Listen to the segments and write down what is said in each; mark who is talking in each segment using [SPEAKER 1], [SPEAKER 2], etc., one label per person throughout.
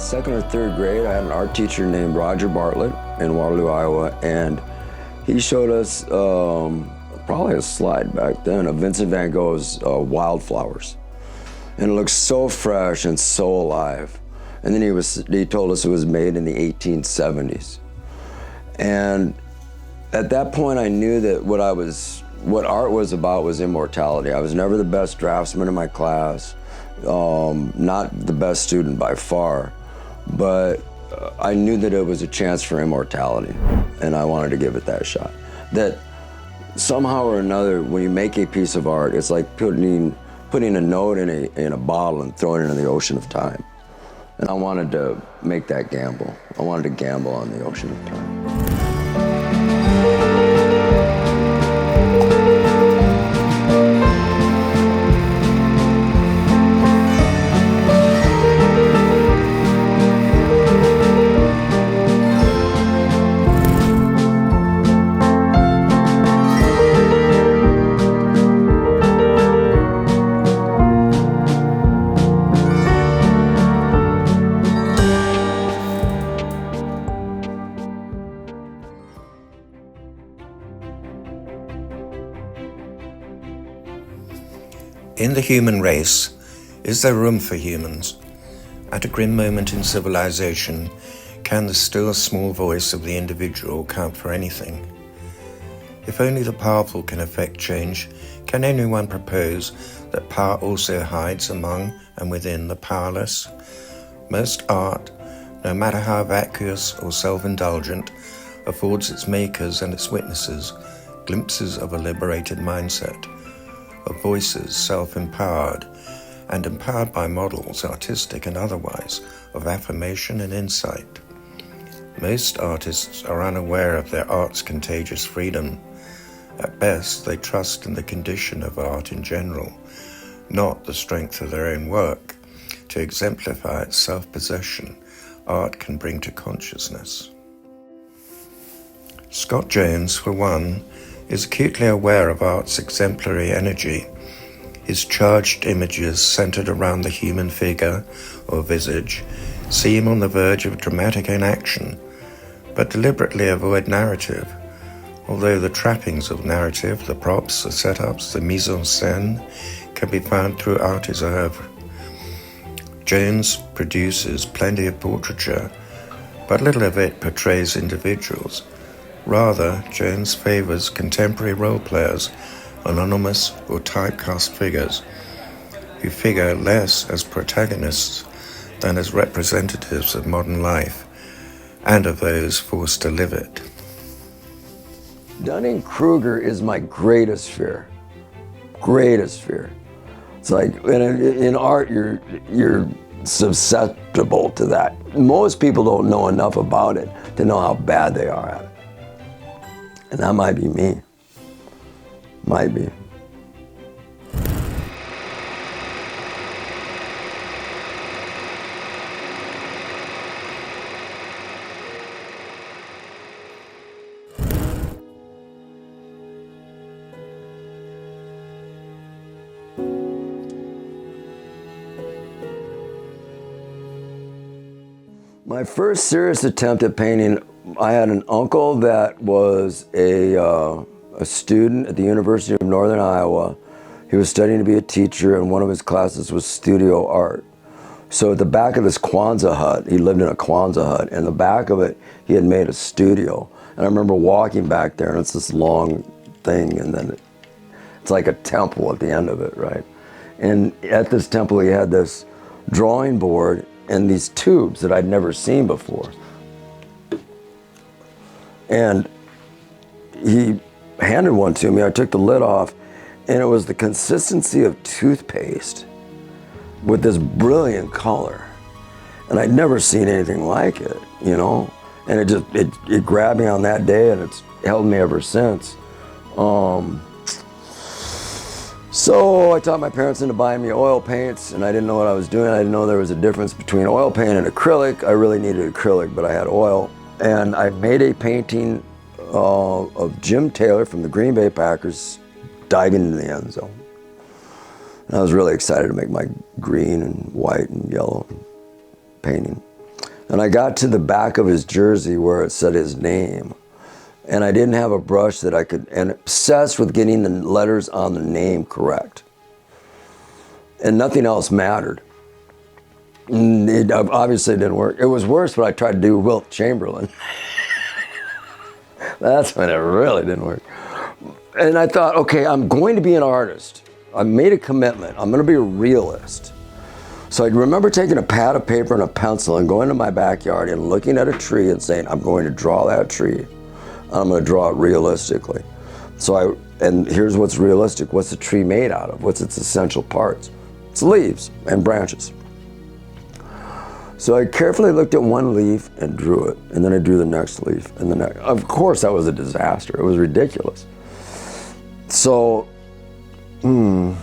[SPEAKER 1] second or third grade, I had an art teacher named Roger Bartlett in Waterloo, Iowa, and he showed us probably a slide back then of Vincent van Gogh's Wildflowers. And it looked so fresh and so alive. And then he told us it was made in the 1870s. And at that point I knew that what art was about was immortality. I was never the best draftsman in my class, not the best student by far, but I knew that it was a chance for immortality, and I wanted to give it that shot. That somehow or another, when you make a piece of art, it's like putting a note in a bottle and throwing it in the ocean of time. And I wanted to make that gamble. I wanted to gamble on the ocean of time.
[SPEAKER 2] In the human race, is there room for humans? At a grim moment in civilization, can the still small voice of the individual count for anything? If only the powerful can effect change, can anyone propose that power also hides among and within the powerless? Most art, no matter how vacuous or self-indulgent, affords its makers and its witnesses glimpses of a liberated mindset, of voices self-empowered and empowered by models, artistic and otherwise, of affirmation and insight. Most artists are unaware of their art's contagious freedom. At best, they trust in the condition of art in general, not the strength of their own work, to exemplify its self-possession art can bring to consciousness. Scott Jones, for one, is acutely aware of art's exemplary energy. His charged images centered around the human figure or visage seem on the verge of dramatic inaction, but deliberately avoid narrative, although the trappings of narrative, the props, the setups, the mise en scène, can be found throughout his oeuvre. Jones produces plenty of portraiture, but little of it portrays individuals. Rather, Jones favors contemporary role players, anonymous or typecast figures, who figure less as protagonists than as representatives of modern life and of those forced to live it.
[SPEAKER 1] Dunning-Kruger is my greatest fear. Greatest fear. It's like in art, you're susceptible to that. Most people don't know enough about it to know how bad they are at it. And that might be me. Might be. My first serious attempt at painting, I had an uncle that was a student at the University of Northern Iowa. He was studying to be a teacher, and one of his classes was studio art. So at the back of this Kwanzaa hut, he lived in a Kwanzaa hut, and the back of it, he had made a studio. And I remember walking back there, and it's this long thing, and then it's like a temple at the end of it, right? And at this temple, he had this drawing board and these tubes that I'd never seen before. And he handed one to me. I took the lid off, and it was the consistency of toothpaste with this brilliant color. And I'd never seen anything like it, you know? And it grabbed me on that day, and it's held me ever since. So I taught my parents into buying me oil paints, and I didn't know what I was doing. I didn't know there was a difference between oil paint and acrylic. I really needed acrylic, but I had oil. And I made a painting of Jim Taylor from the Green Bay Packers diving into the end zone. And I was really excited to make my green and white and yellow painting. And I got to the back of his jersey where it said his name. And I didn't have a brush that I could, and obsessed with getting the letters on the name correct. And nothing else mattered. It obviously didn't work. It was worse when I tried to do Wilt Chamberlain. That's when it really didn't work. And I thought, okay, I'm going to be an artist. I made a commitment. I'm going to be a realist. So I remember taking a pad of paper and a pencil and going to my backyard and looking at a tree and saying, I'm going to draw that tree. I'm going to draw it realistically. And here's what's realistic. What's the tree made out of? What's its essential parts? It's leaves and branches. So I carefully looked at one leaf and drew it, and then I drew the next leaf, and the next. Of course, that was a disaster. It was ridiculous. So, made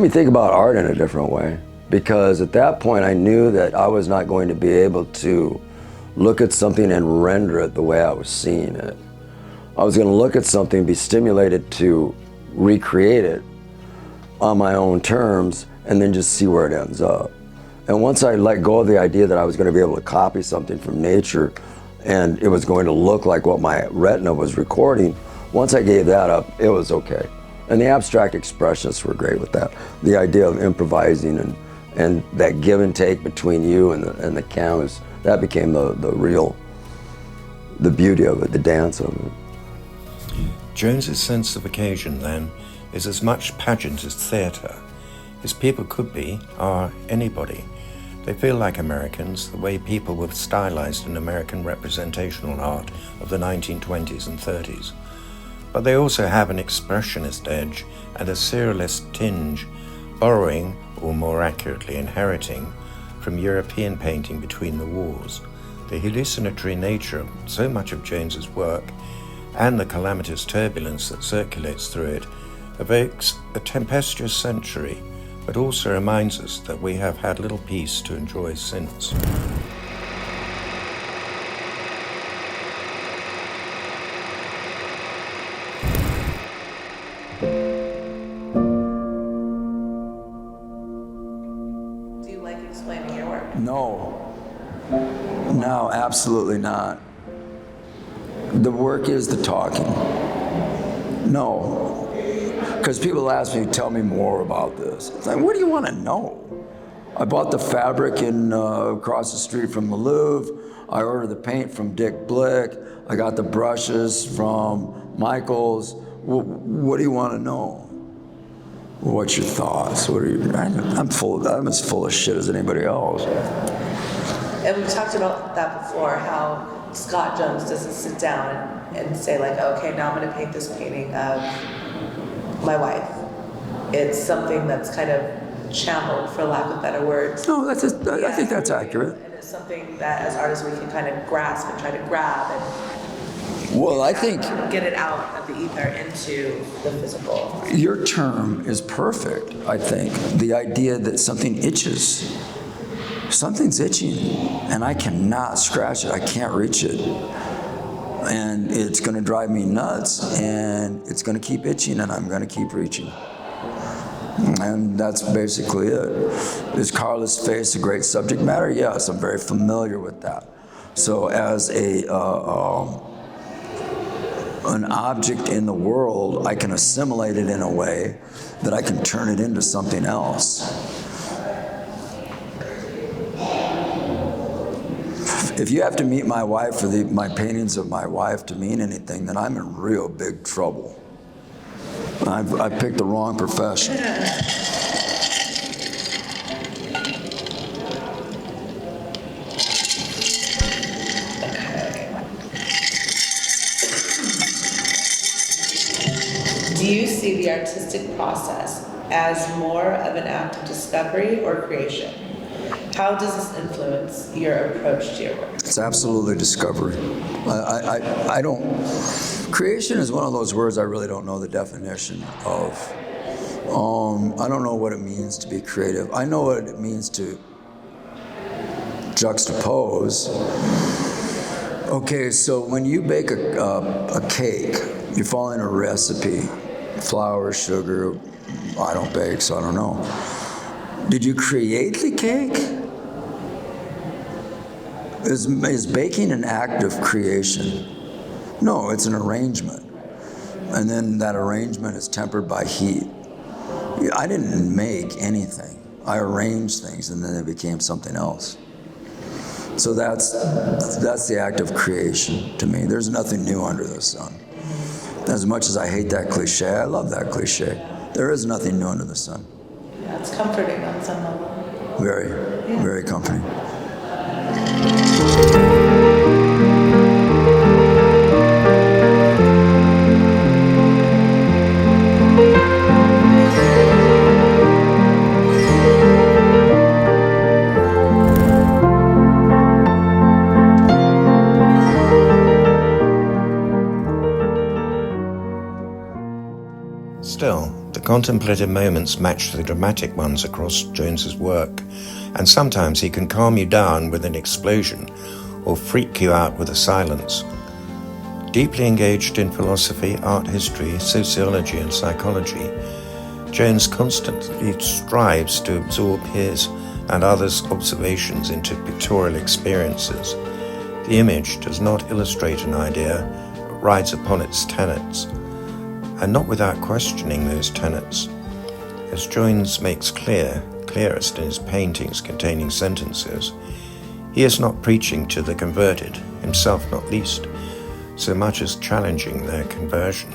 [SPEAKER 1] me think about art in a different way, because at that point I knew that I was not going to be able to look at something and render it the way I was seeing it. I was going to look at something, be stimulated to recreate it on my own terms, and then just see where it ends up. And once I let go of the idea that I was going to be able to copy something from nature and it was going to look like what my retina was recording, once I gave that up, it was okay. And the abstract expressionists were great with that. The idea of improvising and that give and take between you and the canvas, that became the beauty of it, the dance of it.
[SPEAKER 2] Jones's sense of occasion, then, is as much pageant as theatre. His people could be, are, anybody. They feel like Americans, the way people were stylized in American representational art of the 1920s and 30s. But they also have an expressionist edge and a surrealist tinge, borrowing, or more accurately inheriting, from European painting between the wars. The hallucinatory nature of so much of Jones's work and the calamitous turbulence that circulates through it evokes a tempestuous century, but also reminds us that we have had little peace to enjoy since.
[SPEAKER 3] Do you like explaining your work?
[SPEAKER 1] No, absolutely not. The work is the talking. No. Because people ask me, tell me more about this. It's like, what do you want to know? I bought the fabric across the street from the Louvre. I ordered the paint from Dick Blick. I got the brushes from Michaels. What do you want to know? What's your thoughts? I'm as full of shit as anybody else.
[SPEAKER 3] And we've talked about that before, how Scott Jones doesn't sit down and say like, okay, now I'm going to paint this painting of my wife. It's something that's kind of channeled, for lack of better words.
[SPEAKER 1] No, I think that's accurate.
[SPEAKER 3] And it's something that as artists we can kind of grasp and try to grab and
[SPEAKER 1] I think
[SPEAKER 3] get it out of the ether into the physical.
[SPEAKER 1] Your term is perfect, I think. The idea that something itches. Something's itching, and I cannot scratch it. I can't reach it. And it's going to drive me nuts, and it's going to keep itching, and I'm going to keep reaching. And that's basically it. Is Carla's face a great subject matter? Yes, I'm very familiar with that. So as an object in the world, I can assimilate it in a way that I can turn it into something else. If you have to meet my wife for my paintings of my wife to mean anything, then I'm in real big trouble. I picked the wrong profession.
[SPEAKER 3] Do you see the artistic process as more of an act of discovery or creation? How does this influence your approach to your work?
[SPEAKER 1] It's absolutely discovery. I don't. Creation is one of those words I really don't know the definition of. I don't know what it means to be creative. I know what it means to juxtapose. Okay, so when you bake a cake, you're following a recipe. Flour, sugar. I don't bake, so I don't know. Did you create the cake? Is baking an act of creation? No, it's an arrangement. And then that arrangement is tempered by heat. I didn't make anything. I arranged things and then they became something else. So that's the act of creation to me. There's nothing new under the sun. As much as I hate that cliche, I love that cliche. There is nothing new under the sun.
[SPEAKER 3] Yeah, it's comforting on some level.
[SPEAKER 1] Very, very comforting.
[SPEAKER 2] Still, the contemplative moments match the dramatic ones across Jones's work, and sometimes he can calm you down with an explosion or freak you out with a silence. Deeply engaged in philosophy, art history, sociology and psychology, Jones constantly strives to absorb his and others' observations into pictorial experiences. The image does not illustrate an idea, but rides upon its tenets, and not without questioning those tenets. As Jones makes clearest in his paintings containing sentences, he is not preaching to the converted, himself not least, so much as challenging their conversion.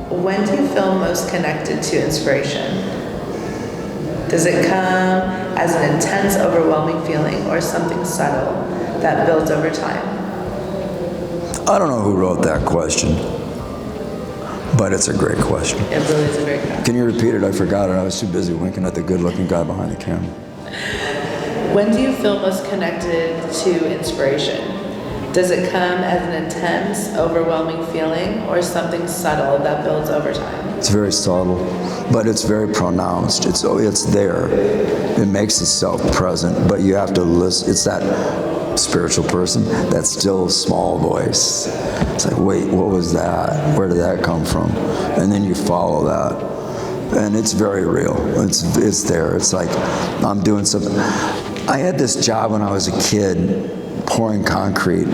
[SPEAKER 3] When do you feel most connected to inspiration? Does it come as an intense, overwhelming feeling or something subtle that builds over time?
[SPEAKER 1] I don't know who wrote that question, but it's a great question.
[SPEAKER 3] It really is a great question.
[SPEAKER 1] Can you repeat it? I forgot it. I was too busy winking at the good-looking guy behind the camera.
[SPEAKER 3] When do you feel most connected to inspiration? Does it come as an intense, overwhelming feeling or something subtle that builds over time?
[SPEAKER 1] It's very subtle, but it's very pronounced. It's there. It makes itself present, but you have to listen. It's that spiritual person, that still small voice. It's like, wait, what was that? Where did that come from? And then you follow that. And it's very real. It's there. It's like, I'm doing something. I had this job when I was a kid, pouring concrete.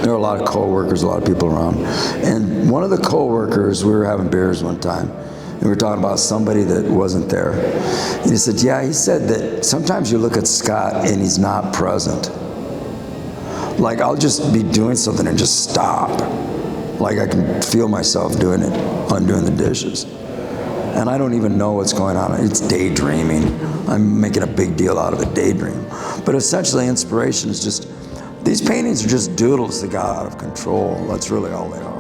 [SPEAKER 1] There were a lot of co-workers, a lot of people around. And one of the co-workers, we were having beers one time, and we were talking about somebody that wasn't there. And he said, yeah, he said that sometimes you look at Scott and he's not present. Like, I'll just be doing something and just stop. Like, I can feel myself doing it, undoing the dishes. And I don't even know what's going on. It's daydreaming. I'm making a big deal out of a daydream. But essentially, inspiration is just, these paintings are just doodles that got out of control. That's really all they are.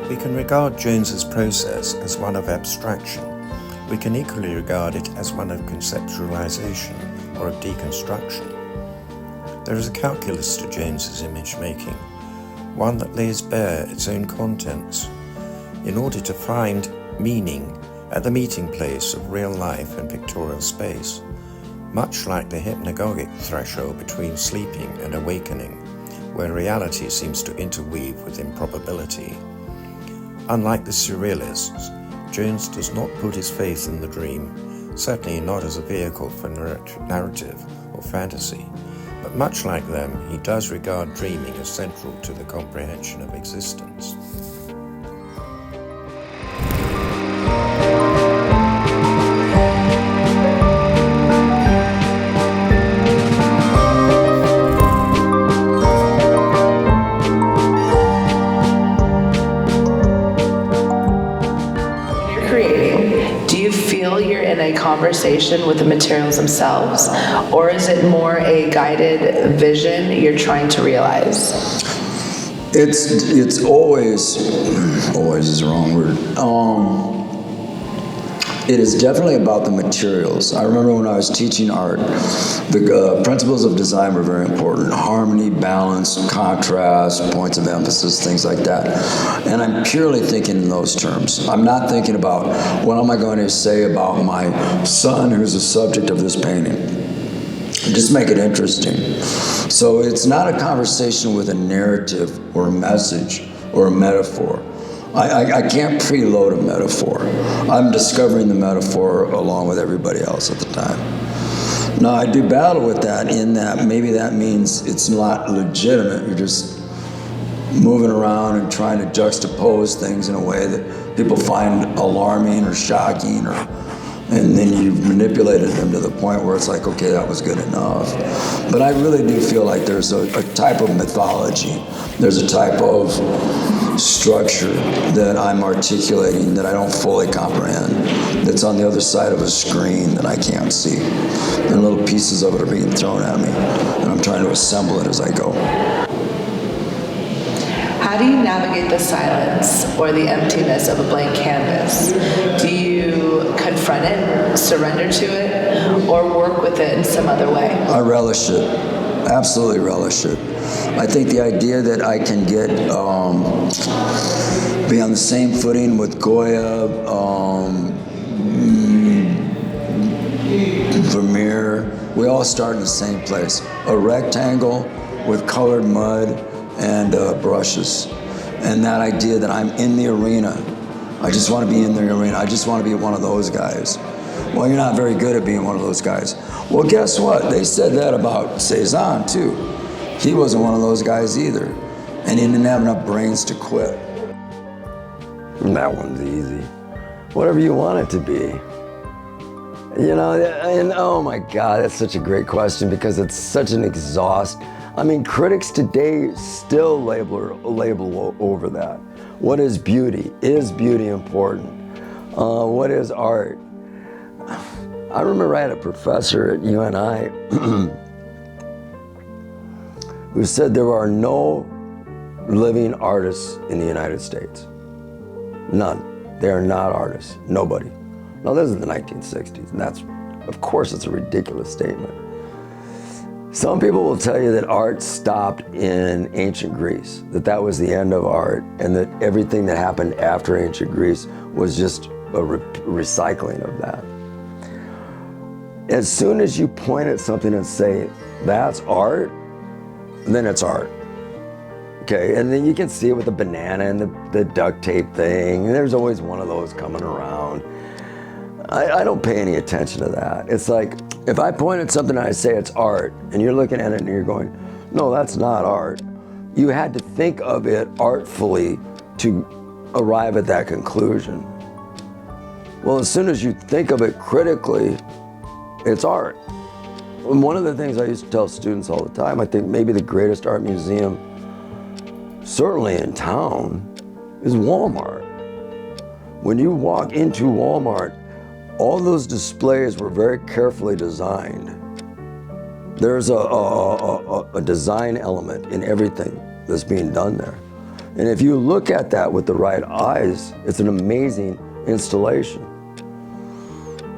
[SPEAKER 2] We can regard Jones's process as one of abstraction. We can equally regard it as one of conceptualization or of deconstruction. There is a calculus to Jones's image making, one that lays bare its own contents in order to find meaning at the meeting place of real life and pictorial space, much like the hypnagogic threshold between sleeping and awakening, where reality seems to interweave with improbability. Unlike the surrealists, Jones does not put his faith in the dream, certainly not as a vehicle for narrative or fantasy, but much like them, he does regard dreaming as central to the comprehension of existence.
[SPEAKER 3] Conversation with the materials themselves, or is it more a guided vision you're trying to realize?
[SPEAKER 1] It's always is the wrong word. It is definitely about the materials. I remember when I was teaching art, the principles of design were very important. Harmony, balance, contrast, points of emphasis, things like that. And I'm purely thinking in those terms. I'm not thinking about what am I going to say about my son who's the subject of this painting. Just make it interesting. So it's not a conversation with a narrative or a message or a metaphor. I can't preload a metaphor. I'm discovering the metaphor along with everybody else at the time. Now, I do battle with that in that maybe that means it's not legitimate. You're just moving around and trying to juxtapose things in a way that people find alarming or shocking, and then you've manipulated them to the point where it's like, okay, that was good enough. But I really do feel like there's a type of mythology, there's a type of structure that I'm articulating that I don't fully comprehend, that's on the other side of a screen that I can't see. And little pieces of it are being thrown at me, and I'm trying to assemble it as I go.
[SPEAKER 3] How do you navigate the silence or the emptiness of a blank canvas? Do you confront it, surrender to it, or work with it in some other way?
[SPEAKER 1] I relish it, absolutely relish it. I think the idea that I can get, be on the same footing with Goya, Vermeer, we all start in the same place. A rectangle with colored mud and brushes. And that idea that I'm in the arena. I just want to be in the arena. I just want to be one of those guys. Well, you're not very good at being one of those guys. Well, guess what? They said that about Cezanne, too. He wasn't one of those guys either. And he didn't have enough brains to quit. That one's easy. Whatever you want it to be. You know, and oh my God, that's such a great question because it's such an exhaust. I mean, critics today still label over that. What is beauty? Is beauty important? What is art? I remember I had a professor at UNI who said there are no living artists in the United States. None. They are not artists. Nobody. Now, this is the 1960s, and that's, of course, it's a ridiculous statement. Some people will tell you that art stopped in ancient Greece, that was the end of art, and that everything that happened after ancient Greece was just a recycling of that. As soon as you point at something and say, that's art, then it's art. Okay, and then you can see it with the banana and the duct tape thing, and there's always one of those coming around. I don't pay any attention to that. It's like, if I point at something and I say it's art, and you're looking at it and you're going, no, that's not art. You had to think of it artfully to arrive at that conclusion. Well, as soon as you think of it critically, it's art. And one of the things I used to tell students all the time, I think maybe the greatest art museum, certainly in town, is Walmart. When you walk into Walmart, all those displays were very carefully designed. There's a design element in everything that's being done there. And if you look at that with the right eyes, it's an amazing installation.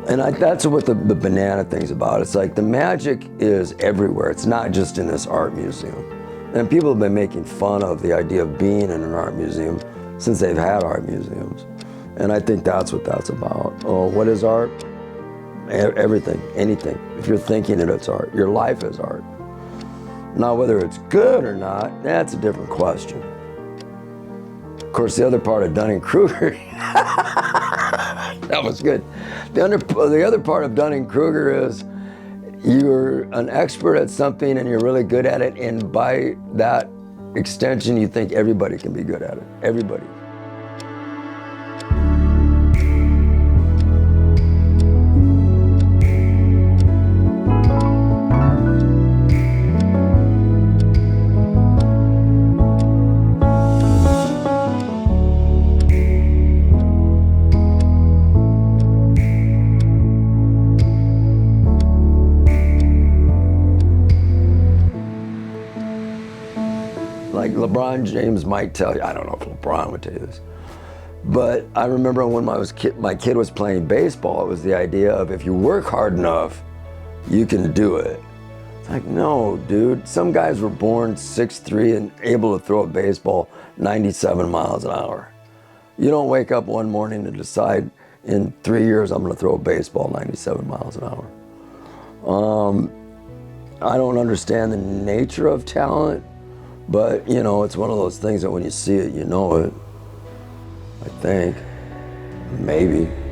[SPEAKER 1] And that's what the banana thing's about. It's like the magic is everywhere. It's not just in this art museum. And people have been making fun of the idea of being in an art museum since they've had art museums. And I think that's what that's about. Oh, what is art? Everything, anything. If you're thinking it, it's art. Your life is art. Now, whether it's good or not, that's a different question. Of course, the other part of Dunning-Kruger, that was good. The other part of Dunning-Kruger is you're an expert at something and you're really good at it, and by that extension, you think everybody can be good at it. Everybody. Like LeBron James might tell you, I don't know if LeBron would tell you this, but I remember when my kid was playing baseball, it was the idea of if you work hard enough, you can do it. It's like, no, dude. Some guys were born 6'3" and able to throw a baseball 97 miles an hour. You don't wake up one morning and decide, in 3 years, I'm gonna throw a baseball 97 miles an hour. I don't understand the nature of talent, but, you know, it's one of those things that when you see it, you know it. I think. Maybe.